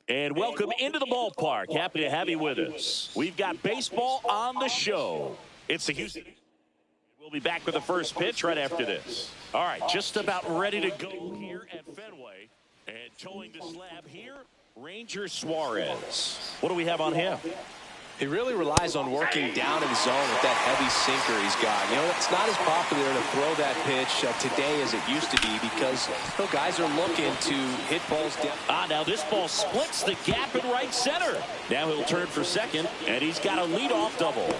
And welcome into the ballpark. Happy to have you with us. We've got baseball on the show. It's the Houston. We'll be back with the first pitch right after this. All right, just about ready to go here at Fenway. And towing the slab here, Ranger Suarez. What do we have on him? He really relies on working down in zone with that heavy sinker he's got. You know, it's not as popular to throw that pitch today as it used to be because guys are looking to hit balls down. Now this ball splits the gap in right center. Now he'll turn for second, and he's got a leadoff double.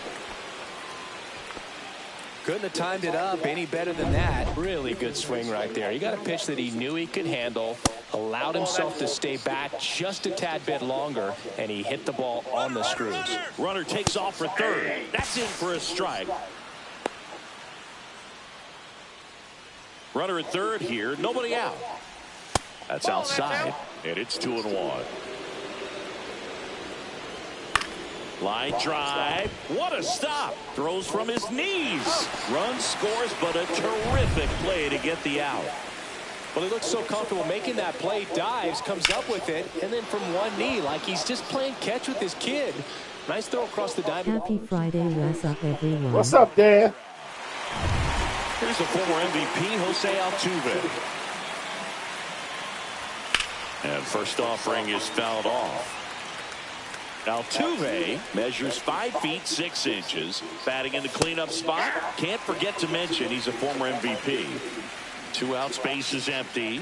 Couldn't have timed it up any better than that. Really good swing right there. He got a pitch that he knew he could handle, allowed himself to stay back just a tad bit longer, and he hit the ball on the screws. Runner takes off for third. That's in for a strike. Runner at third here, nobody out. That's outside, and it's 2-1. Line drive. What a stop. Throws from his knees. Run scores, but a terrific play to get the out. Well, he looks so comfortable making that play. Dives, comes up with it, and then from one knee, like he's just playing catch with his kid. Nice throw across the diamond. Happy Friday, what's up, everyone? What's up, Dan? Here's the former MVP, Jose Altuve. And first offering is fouled off. Altuve measures 5 feet 6 inches, batting in the cleanup spot. Can't forget to mention he's a former MVP. 2 out, space is empty.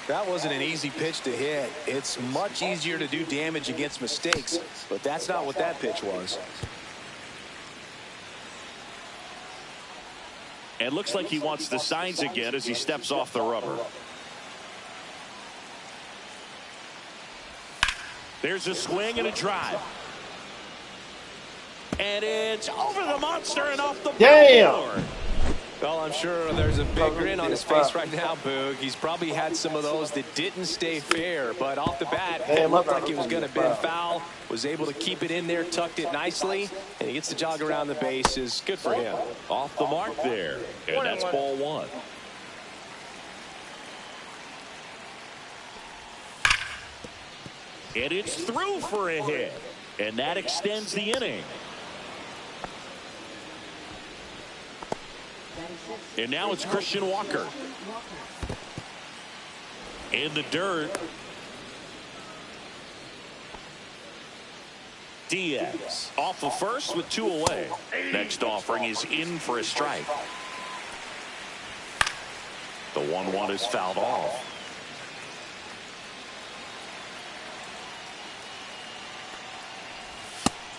That wasn't an easy pitch to hit. It's much easier to do damage against mistakes, but that's not what that pitch was. And looks like he wants the signs again as he steps off the rubber. There's a swing and a drive. And it's over the monster and off the board. Well, I'm sure there's a big grin on his face right now, Boog. He's probably had some of those that didn't stay fair, but off the bat, it looked like it was going to bend foul. Was able to keep it in there, tucked it nicely, and he gets the jog around the bases. Good for him. Off the mark there, and that's ball 1. And it's through for a hit, and that extends the inning. And now it's Christian Walker in the dirt. Diaz off of first with 2 away. Next offering is in for a strike. The 1-1 is fouled off.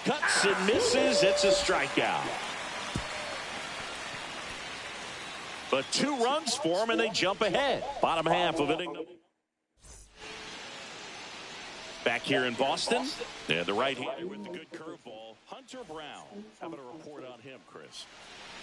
Cuts and misses. It's a strikeout. But 2 runs for them, and they jump ahead. Bottom half of inning. Back here in Boston, and the right-hander with the good curveball, Hunter Brown. How about a report on him, Chris?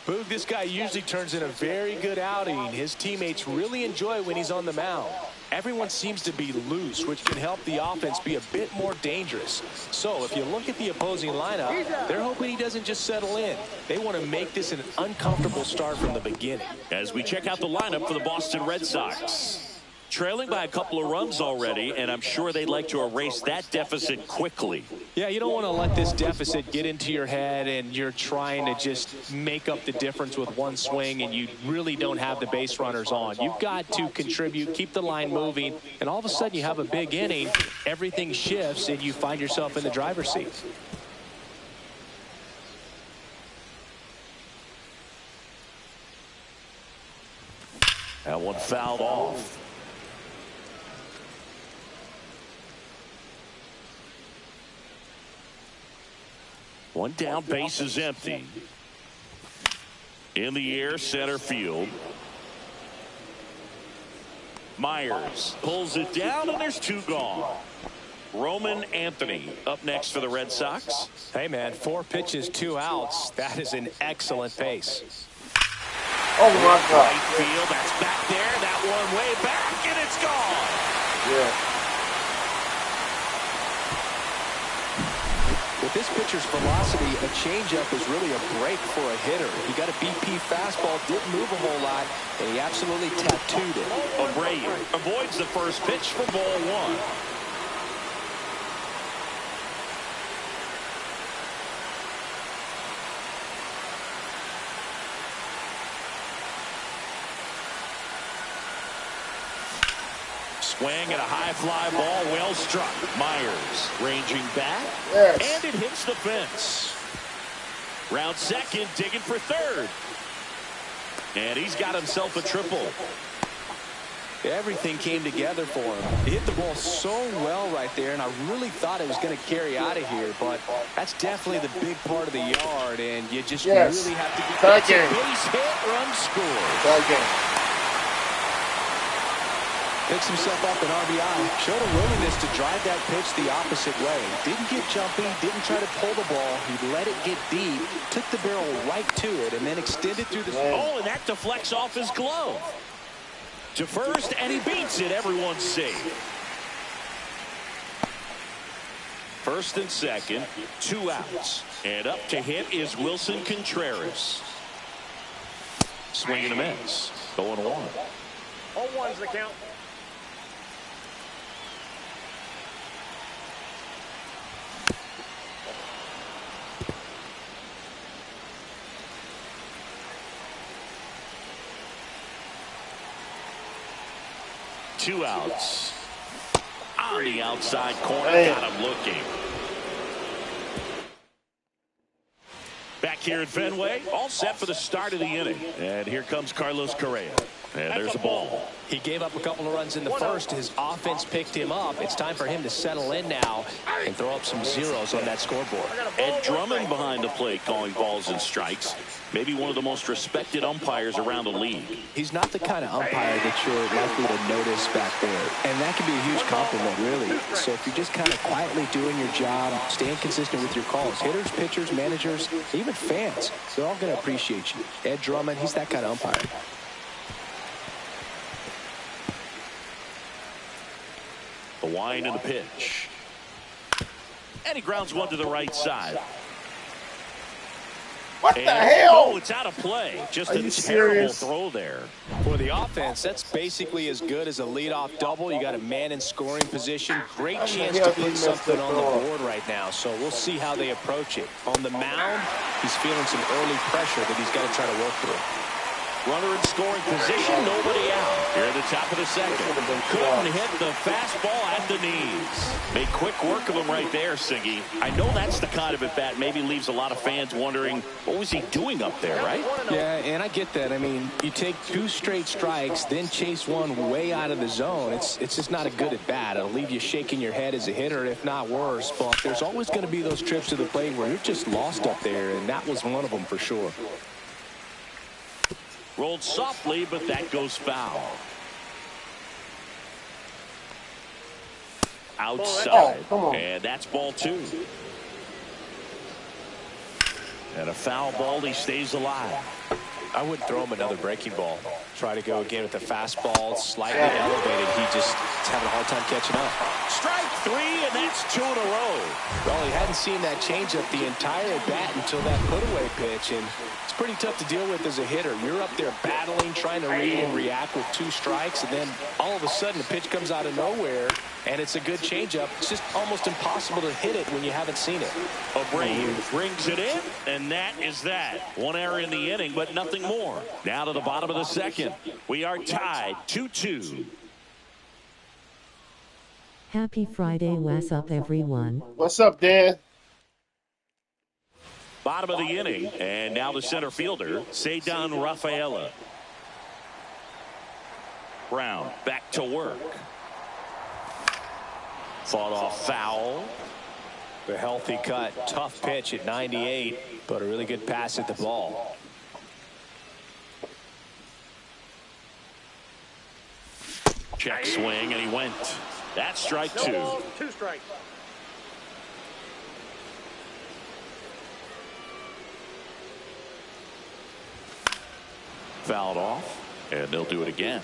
Boog, this guy usually turns in a very good outing. His teammates really enjoy when he's on the mound. Everyone seems to be loose, which can help the offense be a bit more dangerous. So if you look at the opposing lineup, they're hoping he doesn't just settle in. They want to make this an uncomfortable start from the beginning. As we check out the lineup for the Boston Red Sox. Trailing by a couple of runs already, and I'm sure they'd like to erase that deficit quickly. Yeah, you don't want to let this deficit get into your head and you're trying to just make up the difference with one swing and you really don't have the base runners on. You've got to contribute, keep the line moving, and all of a sudden you have a big inning, everything shifts, and you find yourself in the driver's seat. That one fouled off. One down, base is empty. In the air, center field. Myers pulls it down, and there's two gone. Roman Anthony up next for the Red Sox. Hey, man, 4 pitches, 2 outs. That is an excellent pace. Oh, my God. Right field, that's back there. That one way back, and it's gone. Yeah. With this pitcher's velocity, a changeup is really a break for a hitter. He got a BP fastball, didn't move a whole lot, and he absolutely tattooed it. Abreu avoids the first pitch for ball 1. Swing at a high fly ball, well struck. Myers ranging back, and it hits the fence. Round second, digging for third. And he's got himself a triple. Everything came together for him. He hit the ball so well right there, and I really thought it was going to carry out of here, but that's definitely the big part of the yard, and you just really have to get that base hit, run score. Picks himself up an RBI. Showed a willingness to drive that pitch the opposite way. Didn't get jumpy, didn't try to pull the ball. He let it get deep, took the barrel right to it, and then extended through the... Oh, and that deflects off his glove. To first, and he beats it. Everyone's safe. First and second, 2 outs. And up to hit is Wilson Contreras. Swing and a miss. 0-1. 0-1's the count. Two outs. On the outside corner, got him looking. Back here at Fenway, all set for the start of the inning. And here comes Carlos Correa. And there's a ball. He gave up a couple of runs in the first. His offense picked him up. It's time for him to settle in now and throw up some zeros on that scoreboard. Ed Drummond behind the plate calling balls and strikes. Maybe one of the most respected umpires around the league. He's not the kind of umpire that you're likely to notice back there. And that can be a huge compliment, really. So if you're just kind of quietly doing your job, staying consistent with your calls, hitters, pitchers, managers, even fans, they're all going to appreciate you. Ed Drummond, he's that kind of umpire. The wind and the pitch. And he grounds one to the right side. What the hell? Oh, it's out of play. Just a terrible throw there. For the offense, that's basically as good as a leadoff double. You got a man in scoring position. Great chance to put something on the board right now. So we'll see how they approach it. On the mound, he's feeling some early pressure that he's got to try to work through. Runner in scoring position, nobody out. Here at the top of the second. Couldn't hit the fastball at the knees. Made quick work of him right there, Siggy. I know that's the kind of at-bat maybe leaves a lot of fans wondering, what was he doing up there, right? Yeah, and I get that. I mean, you take 2 straight strikes, then chase one way out of the zone. It's just not a good at-bat. It'll leave you shaking your head as a hitter, if not worse. But there's always going to be those trips to the plate where you're just lost up there, and that was one of them for sure. Rolled softly, but that goes foul. Outside. And that's ball 2. And a foul ball, he stays alive. I wouldn't throw him another breaking ball. Try to go again with the fastball, slightly elevated. He just is having a hard time catching up. Strike three, and that's 2 in a row. Well, he hadn't seen that changeup the entire at-bat until that put-away pitch, and it's pretty tough to deal with as a hitter. You're up there battling, trying to read and react with 2 strikes, and then all of a sudden the pitch comes out of nowhere, and it's a good changeup. It's just almost impossible to hit it when you haven't seen it. Abreu brings it in, and that is that. 1 error in the inning, but nothing more. Now to the bottom of the second. We are tied 2-2. Happy Friday, what's up, everyone? What's up, Dan? Bottom of the inning, and now the center fielder, Ceddanne Rafaela. Brown back to work. Fought off foul. A healthy cut, tough pitch at 98, but a really good pass at the ball. Check swing, and he went. That's strike 2. 2 strikes. Fouled off, and they'll do it again.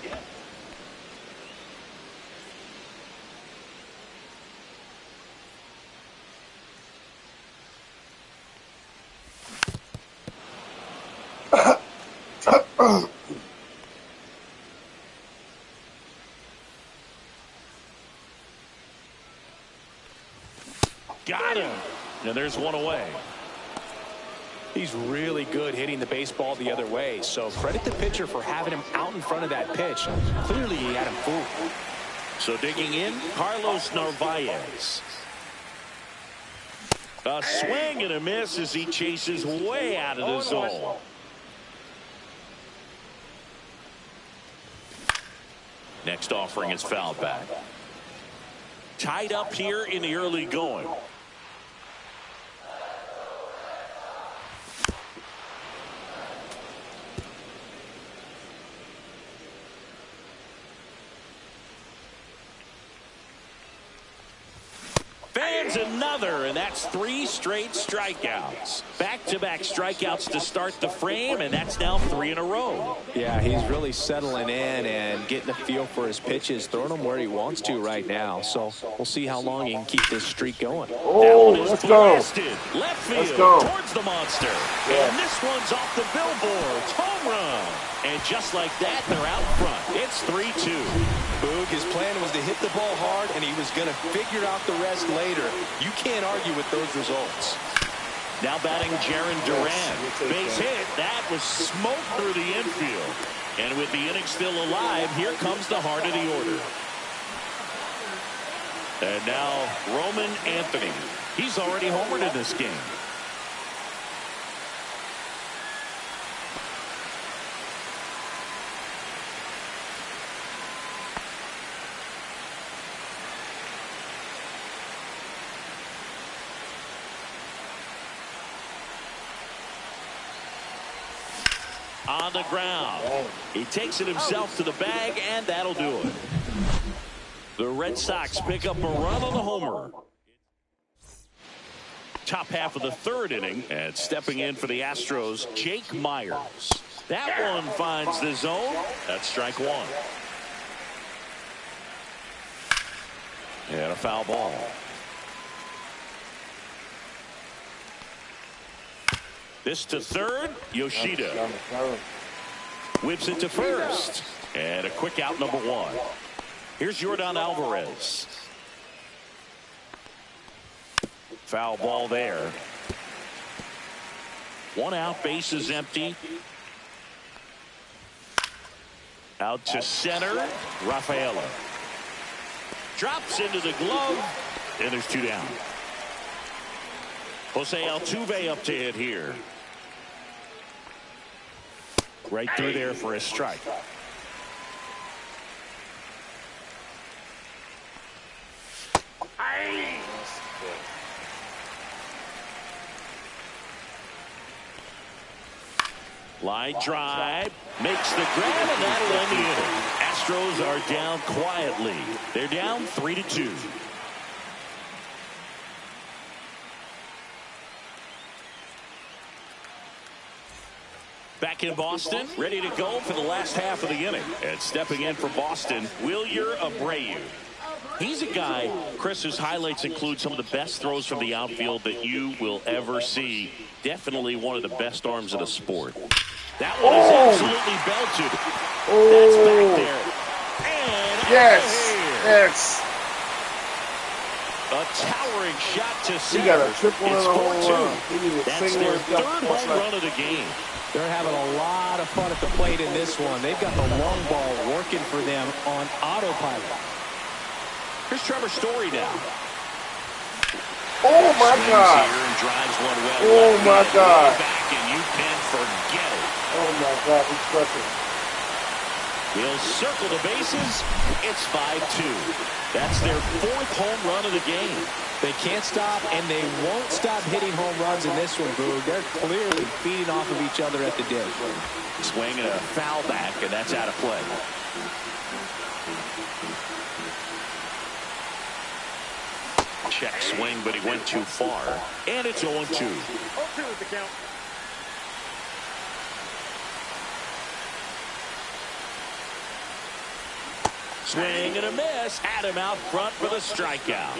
Got him. And there's 1 away. He's really good hitting the baseball the other way, so credit the pitcher for having him out in front of that pitch. Clearly he had him fooled. So digging in, Carlos Narvaez. A swing and a miss as he chases way out of the zone. Next offering is fouled back. Tied up here in the early going. Fans another, and that's 3 straight strikeouts. Back-to-back strikeouts to start the frame, and that's now 3 in a row. Yeah, he's really settling in and getting a feel for his pitches, throwing them where he wants to right now. So we'll see how long he can keep this streak going. Oh, let's go. Left field towards the monster. Yeah. And this one's off the billboards. Home run. And just like that, they're out front. It's 3-2. Boog, his plan was to hit the ball hard, and he was going to figure out the rest later. You can't argue with those results. Now batting Jarren Duran. Base hit. That was smoke through the infield. And with the inning still alive, here comes the heart of the order. And now Roman Anthony. He's already homered in this game. On the ground. He takes it himself to the bag, and that'll do it. The Red Sox pick up a run on the homer. Top half of the 3rd inning, and stepping in for the Astros, Jake Myers. That one finds the zone. That's strike 1. And a foul ball. This to 3rd, Yoshida. Whips it to 1st. And a quick out, number 1. Here's Yordan Alvarez. Foul ball there. 1 out, base is empty. Out to center, Rafaela. Drops into the glove, and there's 2 down. Jose Altuve up to hit here. Right through there for a strike. Line drive, makes the grab, and that'll end the inning. Astros are down quietly. They're down 3-2. Back in Boston, ready to go for the last half of the inning. And stepping in for Boston, Wilyer Abreu. He's a guy, Chris, whose highlights include some of the best throws from the outfield that you will ever see. Definitely one of the best arms of the sport. That one is absolutely belted. That's back there. And yes. A towering shot to center. He got a triple and a home run. That's their third home run of the game. They're having a lot of fun at the plate in this one. They've got the long ball working for them on autopilot. Here's Trevor Story now. Oh, my God. Here and drives one well. Oh, my God. Back and you can forget it. Oh, my God. He's crushing. He'll circle the bases. It's 5-2. That's their fourth home run of the game. They can't stop, and they won't stop hitting home runs in this one, Boog. They're clearly feeding off of each other at the dish. Swing and a foul back, and that's out of play. Check swing, but he went too far. And it's 0-2. 0-2 is the count. Swing and a miss. Had him out front for the strikeout.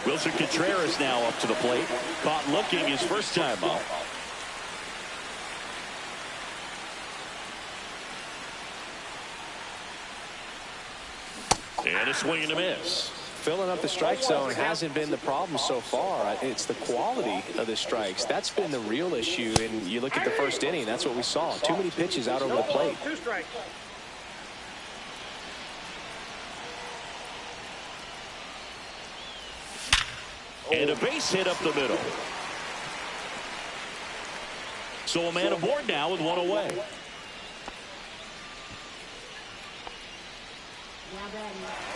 Wilson Contreras now up to the plate. Caught looking his first time up. And a swing and a miss. Filling up the strike zone hasn't been the problem so far. It's the quality of the strikes. That's been the real issue. And you look at the first inning, that's what we saw. Too many pitches out over the plate. 2 strikes. And a base hit up the middle. So a man aboard now with one away.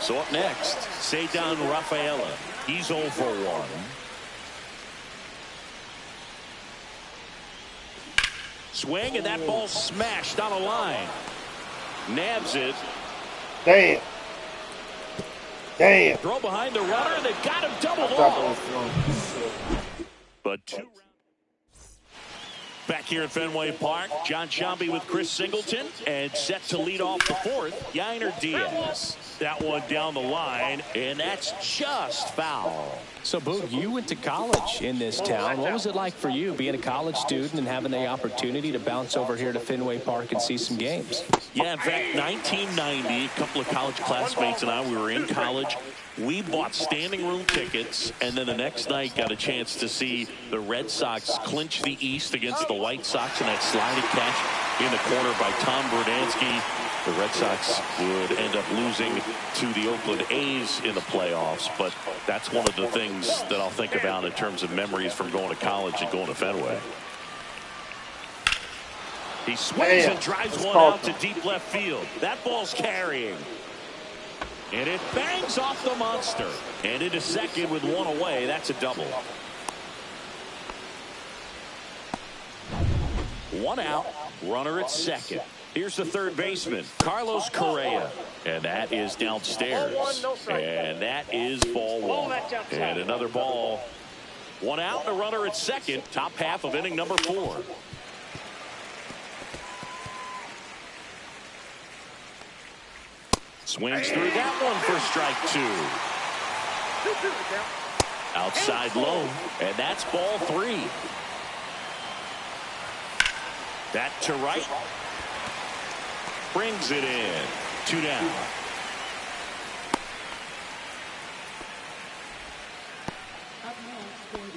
So up next, Ceddanne Rafaela. He's 0 for 1. Swing, and that ball smashed on a line. Nabs it. Damn. Throw behind the runner. They've got him doubled off. But 2 rounds. Back here at Fenway Park, John Sciambi with Chris Singleton, and set to lead off the fourth, Yainer Diaz. That one down the line, and that's just foul. So, Boog, you went to college in this town. What was it like for you being a college student and having the opportunity to bounce over here to Fenway Park and see some games? Yeah, in fact, 1990, a couple of college classmates and I, we were in college. We bought standing room tickets, and then the next night got a chance to see the Red Sox clinch the East against the White Sox in that sliding catch in the corner by Tom Verdansky. The Red Sox would end up losing to the Oakland A's in the playoffs, but that's one of the things that I'll think about in terms of memories from going to college and going to Fenway. He swings and drives one out to deep left field. That ball's carrying. And it bangs off the monster. And into second with one away. That's a double. 1 out. Runner at second. Here's the third baseman, Carlos Correa. And that is downstairs. And that is ball 1. And another ball. 1 out, a runner at second. Top half of inning number 4. Swings through that one for strike 2. Outside low, and that's ball 3. That to right. Brings it in. 2 down.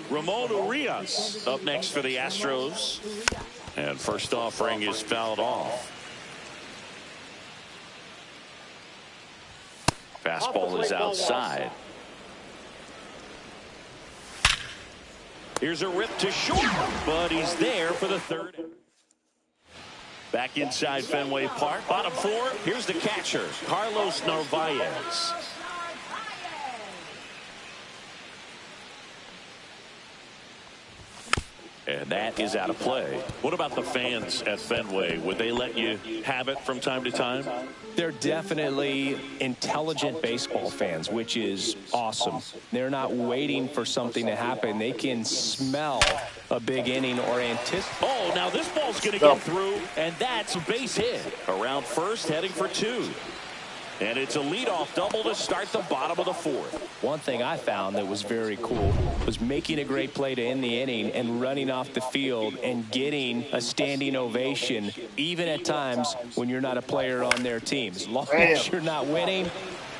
Ramon Urias up next for the Astros. And first offering is fouled off. Fastball is outside. Here's a rip to short, but he's there for the third. Back inside Fenway Park. Bottom 4. Here's the catcher, Carlos Narvaez. And that is out of play. What about the fans at Fenway? Would they let you have it from time to time? They're definitely intelligent baseball fans, which is awesome. They're not waiting for something to happen. They can smell a big inning or anticipate. Oh, now this ball's going to get through, and that's a base hit. Around first, heading for 2. And it's a leadoff double to start the bottom of the fourth. One thing I found that was very cool was making a great play to end the inning and running off the field and getting a standing ovation, even at times when you're not a player on their team. As long as you're not winning,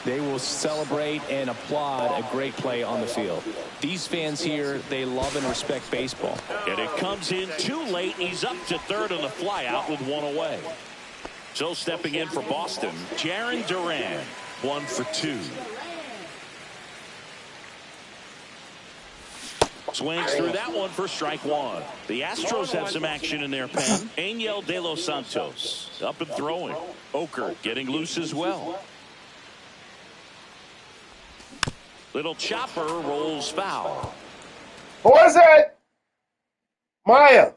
they will celebrate and applaud a great play on the field. These fans here, they love and respect baseball. And it comes in too late. He's up to third on the fly out with one away. So stepping in for Boston, Jarren Duran, 1 for 2. Swings through that one for strike one. The Astros have some action in their pen. Angel De Los Santos up and throwing. Oker getting loose as well. Little chopper rolls foul. Who is it? Maya.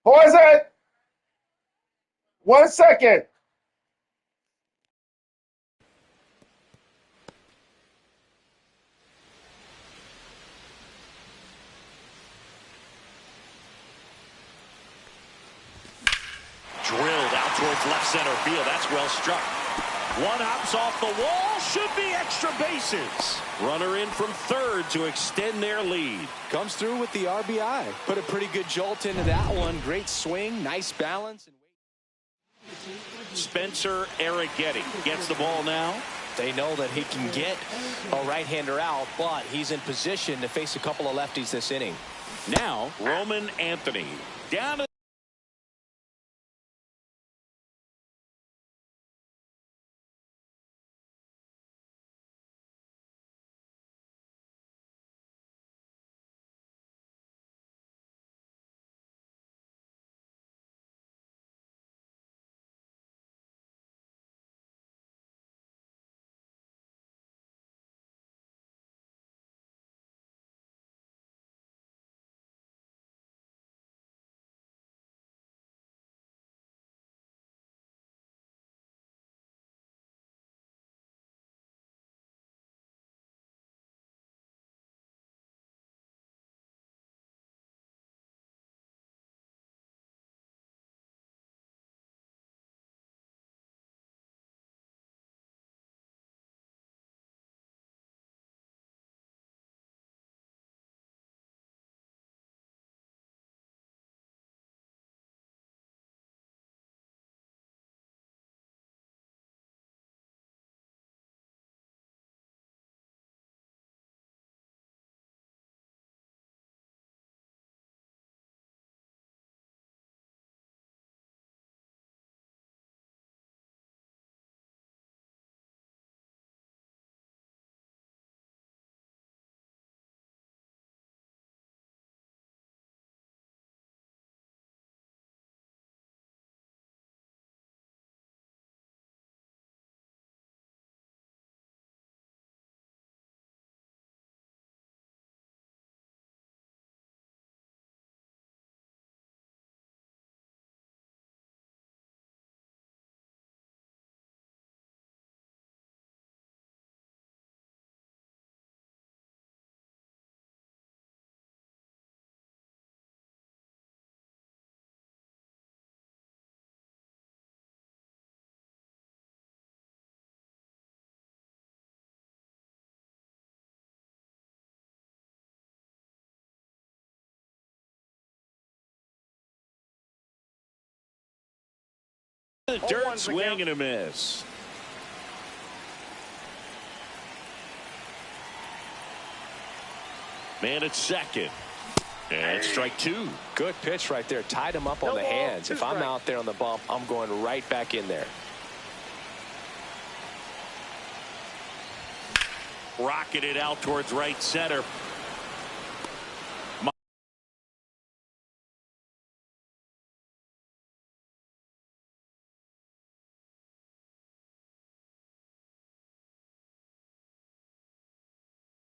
Who is it? 1 second. Drilled out towards left center field. That's well struck. One hops off the wall. Should be extra bases. Runner in from third to extend their lead. Comes through with the RBI. Put a pretty good jolt into that one. Great swing, nice balance. Spencer Arrighetti gets the ball now. They know that he can get a right-hander out, but he's in position to face a couple of lefties this inning. Now, Roman Anthony down to the dirt. Swing and a miss. Man at second. And strike two. Good pitch right there. Tied him up on the hands. If I'm out there on the bump, I'm going right back in there. Rocketed out towards right center.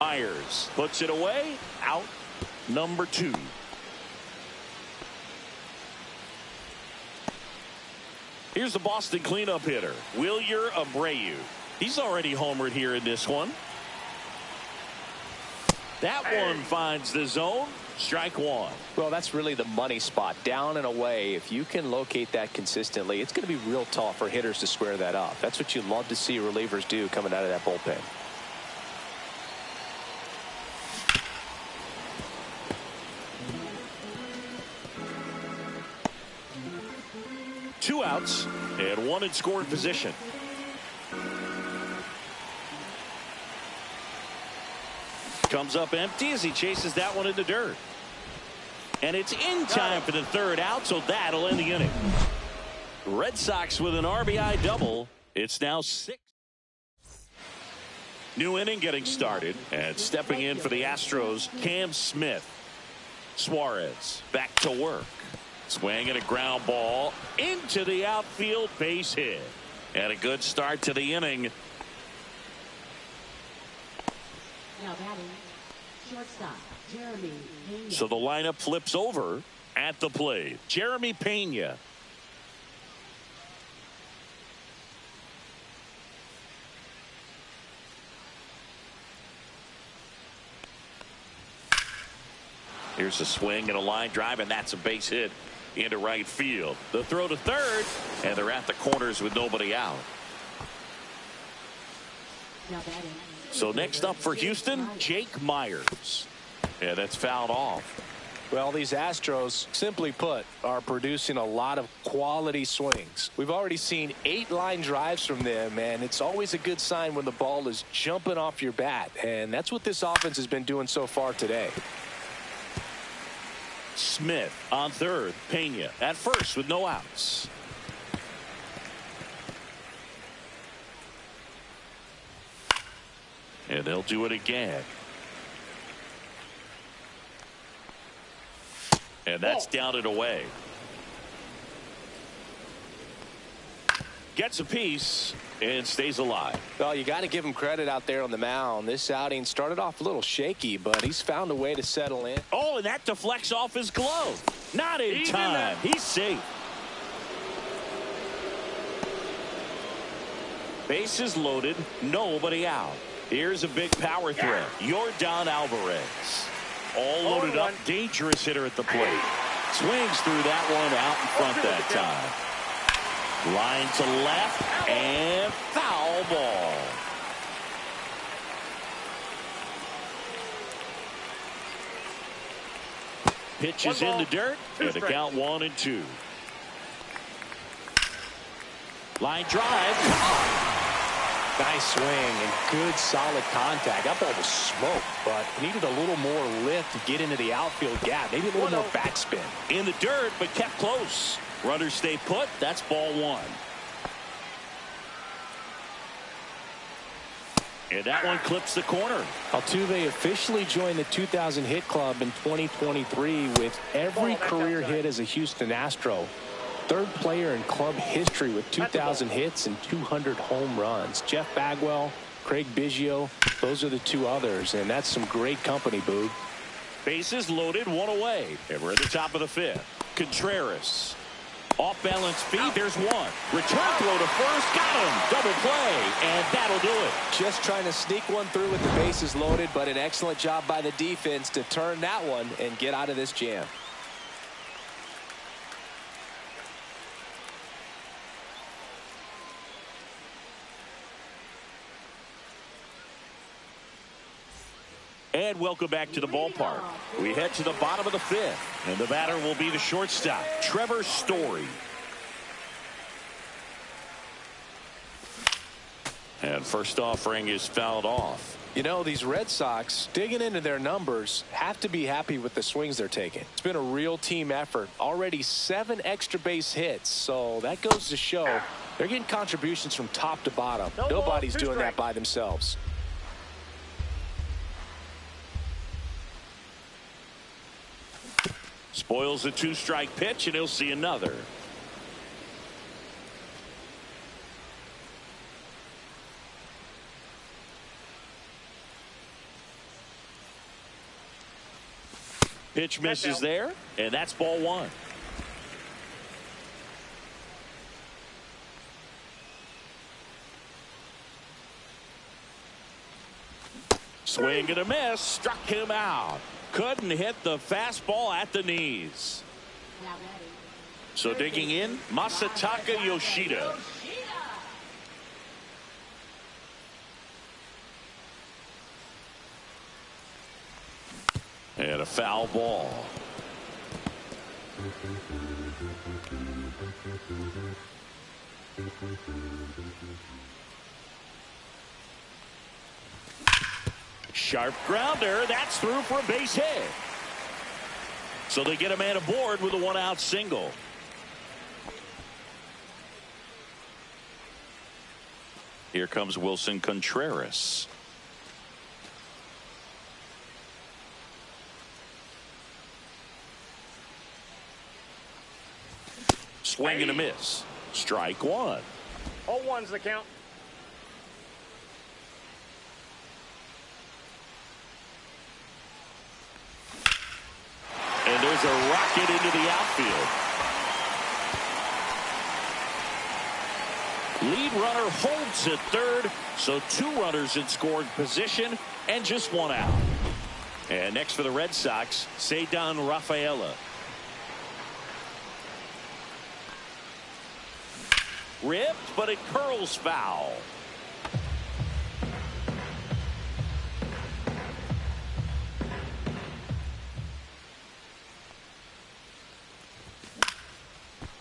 Myers puts it away. Out number 2. Here's the Boston cleanup hitter, Wilyer Abreu. He's already homered here in this one. That one finds the zone. Strike one. Well, that's really the money spot. Down and away. If you can locate that consistently, it's going to be real tough for hitters to square that up. That's what you love to see relievers do coming out of that bullpen. Two outs and one in scoring position. Comes up empty as he chases that one in the dirt. And it's in time for the third out, so that'll end the inning. Red Sox with an RBI double. It's now 6. New inning getting started, and stepping in for the Astros, Cam Smith. Suarez back to work. Swing and a ground ball into the outfield, base hit. And a good start to the inning. Now batting, shortstop, Jeremy Pena. So the lineup flips over at the plate. Jeremy Pena. Here's a swing and a line drive, and that's a base hit into right field. The throw to third, and they're at the corners with nobody out. Now batting. So next up for Houston, Jake Myers. Yeah, that's fouled off. Well, these Astros, simply put, are producing a lot of quality swings. We've already seen 8 line drives from them, and it's always a good sign when the ball is jumping off your bat. And that's what this offense has been doing so far today. Smith on third. Pena at first with no outs. And they'll do it again. And that's down and away. Gets a piece and stays alive. Well, you got to give him credit out there on the mound. This outing started off a little shaky, but he's found a way to settle in. Oh, and that deflects off his glove. Not in time. He's safe. Bases loaded, nobody out. Here's a big power threat. Yordan Alvarez. All loaded up, dangerous hitter at the plate. Swings through that one out in front that time. Line to left and foul ball. Pitch is in the dirt, and the count 1-2. Line drive. Nice swing and good solid contact. That ball was smoked, but needed a little more lift to get into the outfield gap. Maybe a little more backspin. In the dirt, but kept close. Runners stay put. That's ball one. And that one clips the corner. Altuve officially joined the 2,000 hit club in 2023 with every career hit as a Houston Astro. Third player in club history with 2,000 hits and 200 home runs. Jeff Bagwell, Craig Biggio, those are the two others, and that's some great company, Boog. Bases loaded, one away, and we're at the top of the fifth. Contreras. Off balance feed, there's one. Return throw to first, got him. Double play, and that'll do it. Just trying to sneak one through with the bases loaded, but an excellent job by the defense to turn that one and get out of this jam. And welcome back to the ballpark. We head to the bottom of the fifth, and the batter will be the shortstop, Trevor Story. And first offering is fouled off. You know, these Red Sox, digging into their numbers, have to be happy with the swings they're taking. It's been a real team effort. Already 7 extra base hits, so that goes to show they're getting contributions from top to bottom. Nobody's doing that by themselves. Spoils the 2-strike pitch, and he'll see another. Pitch misses there, and that's ball one. Swing and a miss. Struck him out. Couldn't hit the fastball at the knees. Now batting. So digging in, Masataka Yoshida. And a foul ball. Sharp grounder. That's through for a base hit. So they get a man aboard with a one-out single. Here comes Wilson Contreras. Swing and a miss. Strike one. 0-1's the count. And there's a rocket into the outfield. Lead runner holds at third, so 2 runners in scoring position and just 1 out. And next for the Red Sox, Ceddanne Rafaela. Ripped, but it curls foul.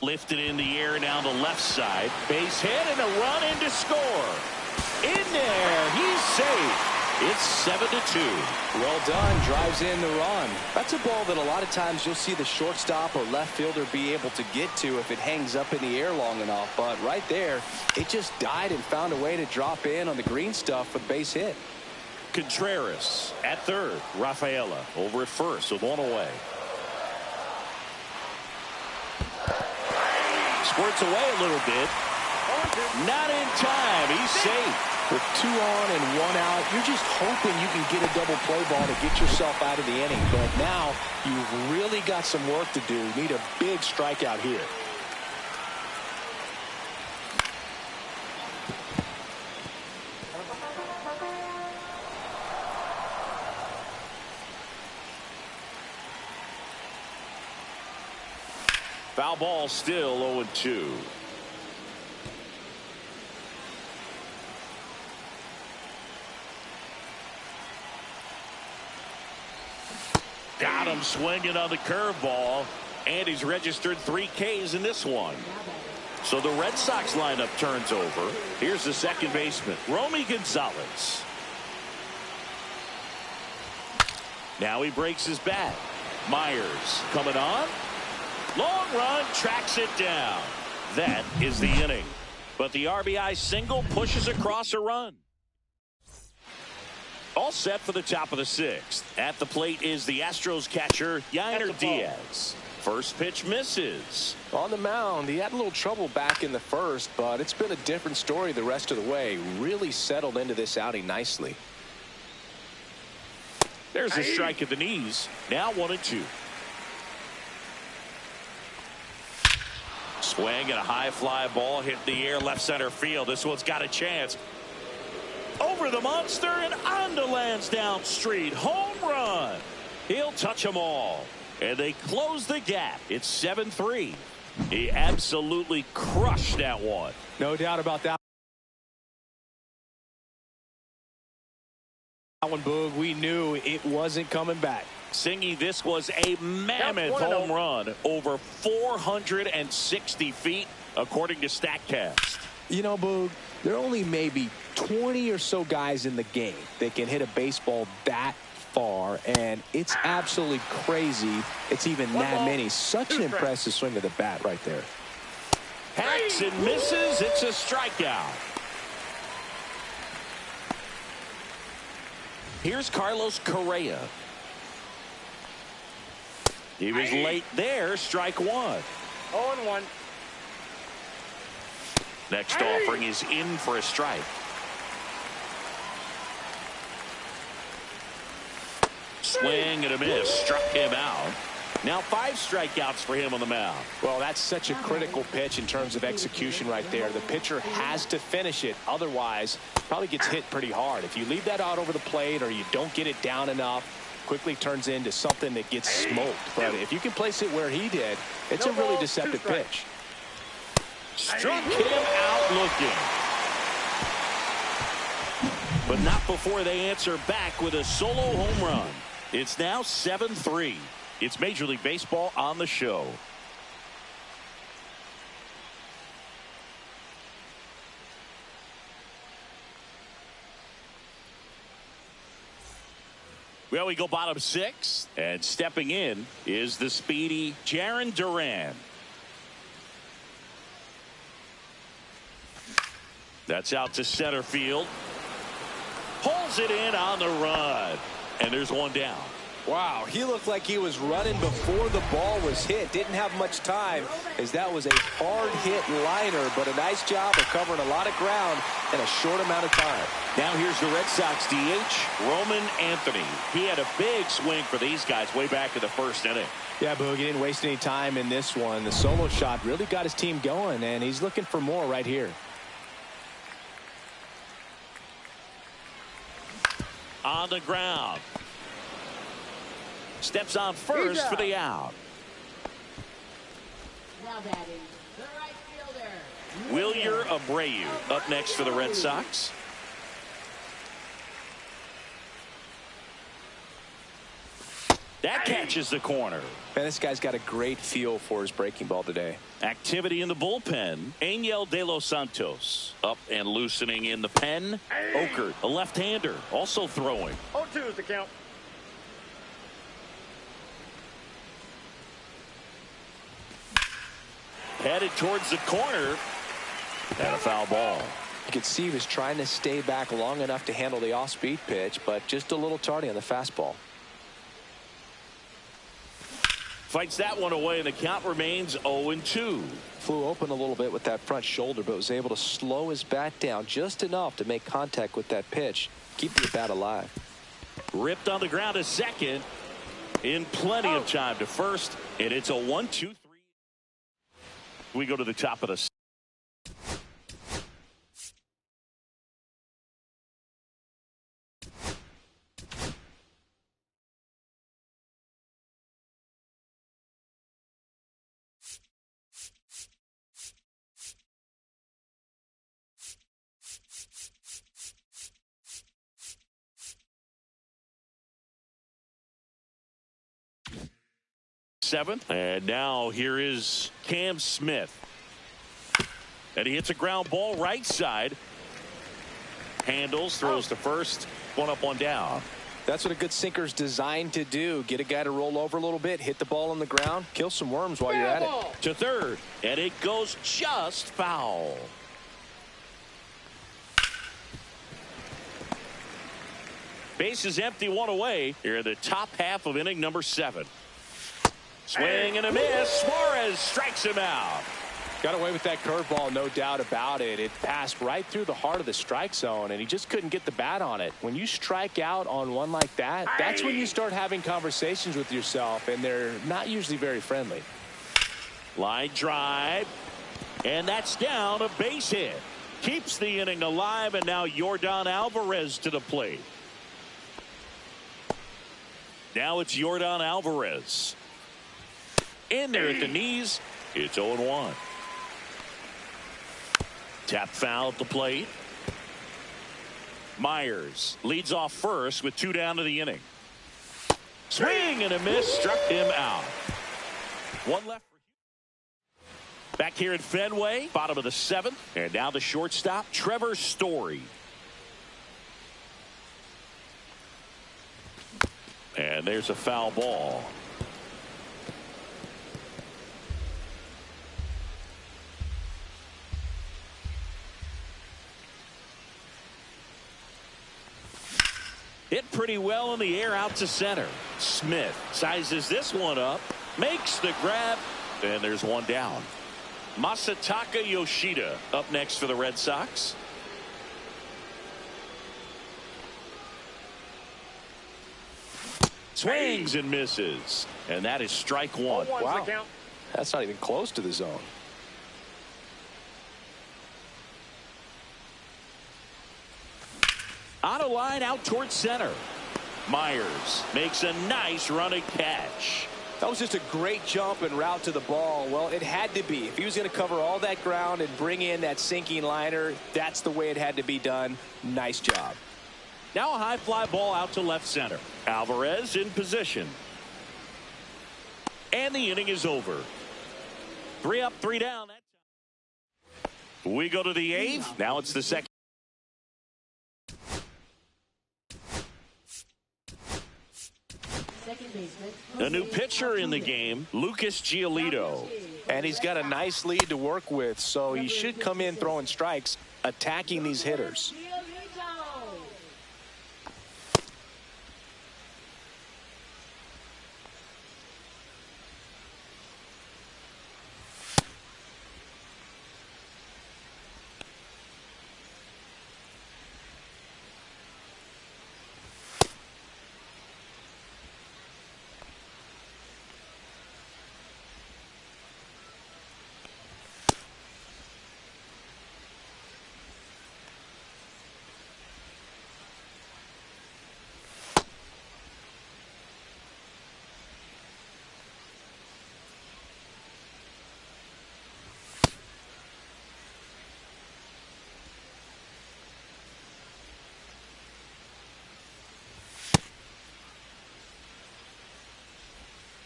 Lifted in the air down the left side. Base hit and a run in to score. In there. He's safe. It's 7-2. Well done. Drives in the run. That's a ball that a lot of times you'll see the shortstop or left fielder be able to get to if it hangs up in the air long enough. But right there, it just died and found a way to drop in on the green stuff for the base hit. Contreras at third. Rafaela over at first with 1 away. Squirts away a little bit. Not in time. He's safe. With 2 on and 1 out, you're just hoping you can get a double play ball to get yourself out of the inning. But now you've really got some work to do. You need a big strikeout here. Foul ball still 0-2. Got him swinging on the curveball, and he's registered 3 Ks in this one. So the Red Sox lineup turns over. Here's the second baseman, Romy Gonzalez. Now he breaks his bat. Myers coming on. Long run, tracks it down. That is the inning. But the RBI single pushes across a run. All set for the top of the 6th. At the plate is the Astros catcher, Yainer Diaz. First pitch misses. On the mound, he had a little trouble back in the first, but it's been a different story the rest of the way. Really settled into this outing nicely. There's a strike at the knees. Now 1-2. Swing and a high fly ball hit the air left center field. This one's got a chance. Over the monster and onto Lansdowne Street. Home run. He'll touch them all. And they close the gap. It's 7-3. He absolutely crushed that one. No doubt about that one, Boog. We knew it wasn't coming back. Singy, this was a mammoth home run. Over 460 feet, according to StatCast. You know, Boog, there are only maybe 20 or so guys in the game that can hit a baseball that far, and it's absolutely crazy it's even that many. Such an impressive swing of the bat right there. Hacks and misses. It's a strikeout. Here's Carlos Correa. He was late there. Strike 1. 0-1. Next offering is in for a strike. Swing and a miss. Struck him out. Now 5 strikeouts for him on the mound. Well, that's such a critical pitch in terms of execution right there. The pitcher has to finish it. Otherwise, probably gets hit pretty hard. If you leave that out over the plate or you don't get it down enough, quickly turns into something that gets smoked. But if you can place it where he did, it's a really deceptive pitch. Struck him out looking. But not before they answer back with a solo home run. It's now 7-3. It's Major League Baseball on the show. Well, we go bottom 6, and stepping in is the speedy Jarren Duran. That's out to center field. Pulls it in on the run. And there's one down. Wow, he looked like he was running before the ball was hit. Didn't have much time as that was a hard hit liner, but a nice job of covering a lot of ground in a short amount of time. Now here's the Red Sox DH, Roman Anthony. He had a big swing for these guys way back in the first inning. Yeah, Boog, he didn't waste any time in this one. The solo shot really got his team going, and he's looking for more right here. On the ground. Steps on first for the out. Now batting, the right fielder. Wilyer Abreu up next for the Red Sox. That catches the corner. Man, this guy's got a great feel for his breaking ball today. Activity in the bullpen. Angel De Los Santos up and loosening in the pen. Okert, a left-hander, also throwing. 0-2 is the count. Headed towards the corner. And a foul ball. You could see he was trying to stay back long enough to handle the off-speed pitch, but just a little tardy on the fastball. Fights that one away, and the count remains 0-2. Flew open a little bit with that front shoulder, but was able to slow his bat down just enough to make contact with that pitch. Keep the bat alive. Ripped on the ground to second. In plenty of time to first, and it's a 1-2-3. We go to the top of the seventh. And now here is Cam Smith. And he hits a ground ball right side. Handles, throws to first. One up, one down. That's what a good sinker's designed to do. Get a guy to roll over a little bit, hit the ball on the ground, kill some worms while you're at it. To third. And it goes just foul. Base is empty, one away. Here in the top half of inning number 7. Swing and a miss. Suarez strikes him out. Got away with that curveball, no doubt about it. It passed right through the heart of the strike zone, and he just couldn't get the bat on it. When you strike out on one like that, that's when you start having conversations with yourself, and they're not usually very friendly. Line drive, and that's down, a base hit. Keeps the inning alive, and now Yordan Alvarez to the plate. Now it's Yordan Alvarez. In there at the knees. It's 0-1. Tap foul at the plate. Myers leads off first with 2 down to the inning. Swing and a miss, struck him out. One left. Back here at Fenway, bottom of the 7th. And now the shortstop, Trevor Story. And there's a foul ball. Hit pretty well in the air out to center. Smith sizes this one up, makes the grab, and there's one down. Masataka Yoshida up next for the Red Sox. Swings and misses. And that is strike one. 0-1's Wow. the count. That's not even close to the zone. On a line out towards center. Myers makes a nice running catch. That was just a great jump and route to the ball. Well, it had to be. If he was going to cover all that ground and bring in that sinking liner, that's the way it had to be done. Nice job. Now a high fly ball out to left center. Alvarez in position. And the inning is over. 3 up, 3 down. We go to the 8th. Now it's the second. A new pitcher in the game, Lucas Giolito. And he's got a nice lead to work with, so he should come in throwing strikes, attacking these hitters.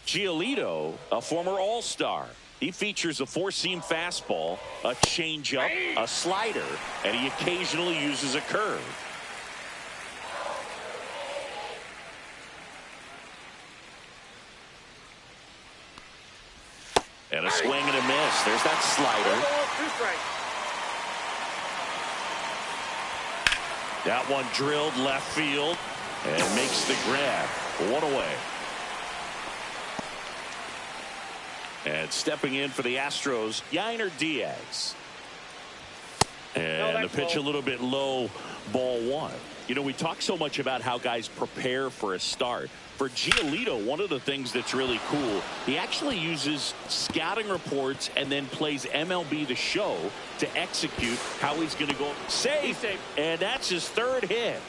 Giolito, a former All-Star. He features a four-seam fastball, a changeup, a slider, and he occasionally uses a curve. And a swing and a miss. There's that slider. That one drilled left field and makes the grab. 1 away. And stepping in for the Astros, Yainer Diaz. And the pitch a little bit low, ball 1. You know, we talk so much about how guys prepare for a start. For Giolito, one of the things that's really cool, he actually uses scouting reports and then plays MLB The Show to execute how he's going to go. Safe. And that's his 3rd hit.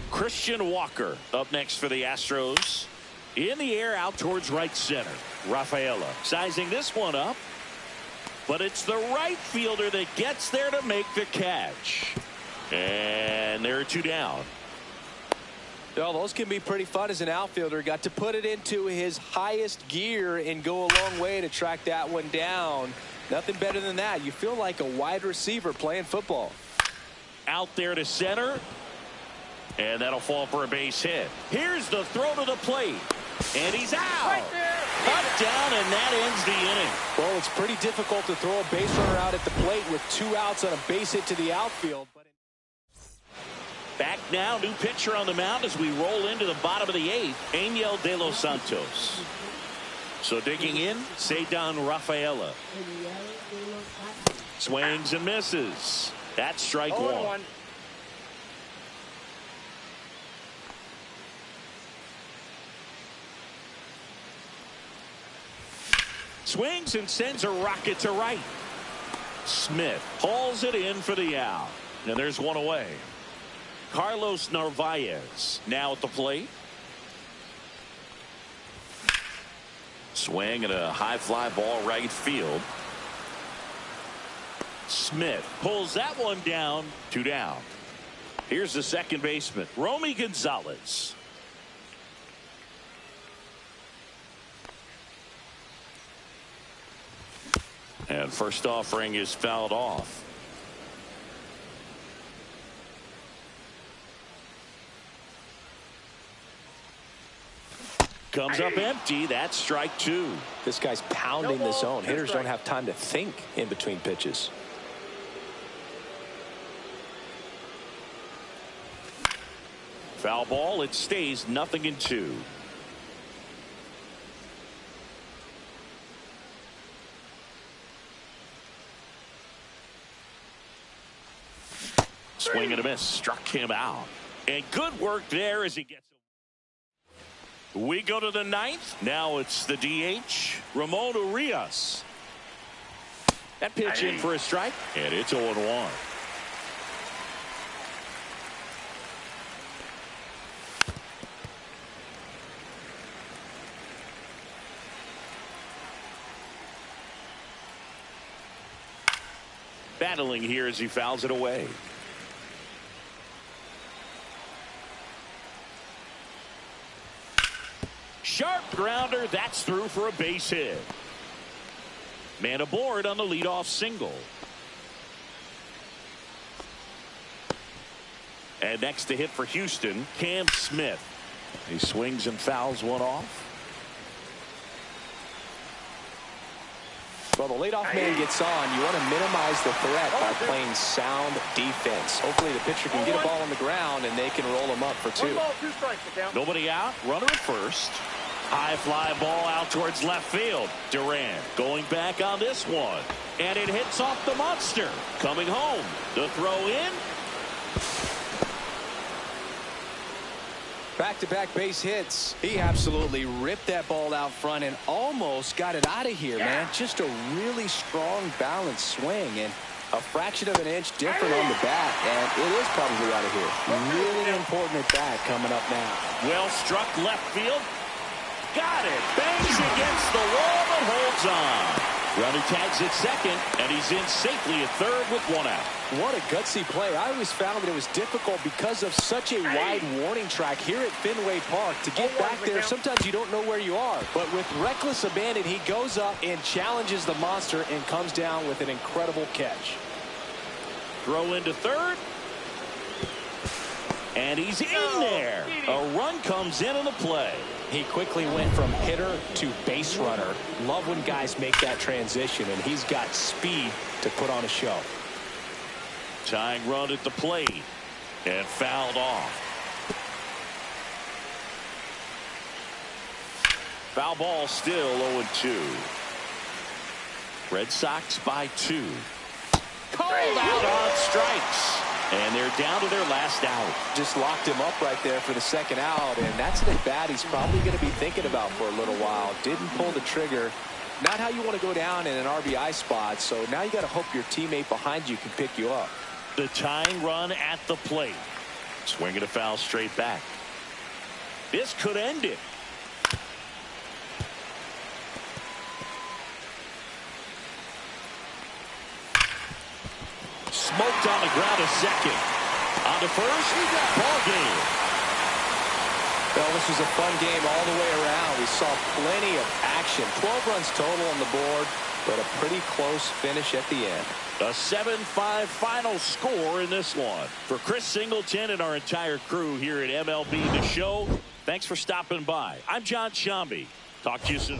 Christian Walker up next for the Astros. In the air out towards right center. Rafaela sizing this one up. But it's the right fielder that gets there to make the catch. And there are 2 down. Well, those can be pretty fun as an outfielder. Got to put it into his highest gear and go a long way to track that one down. Nothing better than that. You feel like a wide receiver playing football. Out there to center. And that'll fall for a base hit. Here's the throw to the plate. And he's out. Right there. Up, down, and that ends the inning. Well, it's pretty difficult to throw a base runner out at the plate with 2 outs on a base hit to the outfield. Back now, new pitcher on the mound as we roll into the bottom of the 8th, Angel De Los Santos. So digging in, Ceddanne Rafaela. Swings and misses. That's strike 1. Swings and sends a rocket to right. Smith hauls it in for the out. And there's 1 away. Carlos Narvaez now at the plate. Swing and a high fly ball right field. Smith pulls that one down. 2 down. Here's the second baseman, Romy Gonzalez. And first offering is fouled off. Comes up empty. That's strike 2. This guy's pounding the zone. Hitters don't have time to think in between pitches. Foul ball. It stays 0-2. Swing and a miss. Struck him out. And good work there as he gets. We go to the ninth. Now it's the DH, Ramon Urias. That pitch in for a strike, and it's 0-1. Battling here as he fouls it away. Sharp grounder. That's through for a base hit. Man aboard on the leadoff single. And next to hit for Houston, Cam Smith. He swings and fouls one off. Well, the leadoff man gets on. You want to minimize the threat by playing sound defense. Hopefully the pitcher can get a ball on the ground and they can roll him up for 2. 1 ball, 2 strikes, the count. Nobody out. Runner at first. High fly ball out towards left field. Durant going back on this one. And it hits off the monster. Coming home. The throw in. Back-to-back base hits. He absolutely ripped that ball out front and almost got it out of here, man. Just a really strong, balanced swing, and a fraction of an inch different on the bat, and it is probably out of here. Really important at bat coming up now. Well struck left field. Got it. Bangs against the wall but holds on. Runner tags at second, and he's in safely at third with 1 out. What a gutsy play. I always found that it was difficult because of such a wide warning track here at Fenway Park. To get back there, sometimes you don't know where you are. But with reckless abandon, he goes up and challenges the monster and comes down with an incredible catch. Throw into third. And he's in there. A run comes in on the play. He quickly went from hitter to base runner. Love when guys make that transition, and he's got speed to put on a show. Tying run at the plate and fouled off. Foul ball still 0-2. Red Sox by 2. Called out on strikes. And they're down to their last out. Just locked him up right there for the second out, and that's an at-bat he's probably going to be thinking about for a little while. Didn't pull the trigger. Not how you want to go down in an RBI spot, so now you got to hope your teammate behind you can pick you up. The tying run at the plate. Swinging a foul straight back. This could end it. Smoked on the ground to second. On to first. Ball game. Well, this was a fun game all the way around. We saw plenty of action. 12 runs total on the board, but a pretty close finish at the end. A 7-5 final score in this one. For Chris Singleton and our entire crew here at MLB The Show, thanks for stopping by. I'm John Shambi. Talk to you soon.